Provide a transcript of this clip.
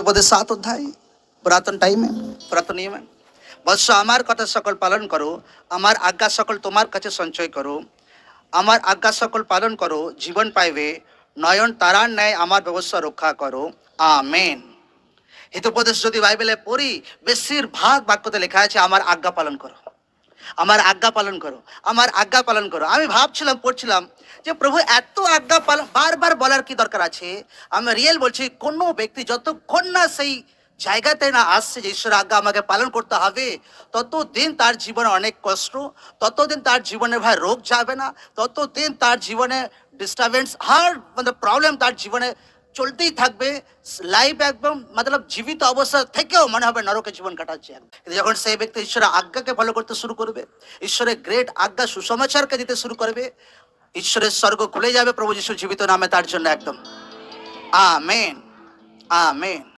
বোধে 7 অধ্যায় পুরাতন নিয়মে বৎস আমার কথা সকল পালন করো, আমার আজ্ঞা সকল তোমার কাছে সঞ্চয় করো, আমার আজ্ঞা সকল পালন করো, জীবন পাইবে, নয়ন তারার ন্যায় আমার ব্যবস্থা রক্ষা করো। আমেন। হিতোপদেশ যদি বাইবেলে পড়ি, বেশিরভাগ বাক্যতে লেখা আছে আমার আজ্ঞা পালন করো, আমার আজ্ঞা পালন করো, আমার আজ্ঞা পালন করো। আমি ভাবছিলাম, পড়ছিলাম যে প্রভু এত আজ্ঞা পালন বারবার বলার কি দরকার আছে? আমি রিয়েল বলছি, কোনো ব্যক্তি যতক্ষণ না সেই জায়গাতে না আসছে যে ঈশ্বরের আজ্ঞা আমাকে পালন করতে হবে, ততদিন তার জীবনে অনেক কষ্ট, ততদিন তার জীবনে ভাই রোগ যাবে না, ততদিন তার জীবনে ডিস্টারবেন্স হার মানে প্রবলেম তার জীবনে চলতেই থাকবে। লাইফ একদম মতলব জীবিত অবস্থা থেকেও মনে হবে নরকে জীবন কাটাচ্ছে। কিন্তু যখন সেই ব্যক্তি ঈশ্বরের আজ্ঞাকে ফলো করতে শুরু করবে, ঈশ্বরের গ্রেট আজ্ঞা সুসমাচারকে দিতে শুরু করবে, ঈশ্বরের স্বর্গ খুলে যাবে প্রভু যিশু জীবিত নামে তার জন্য একদম। Amen, amen.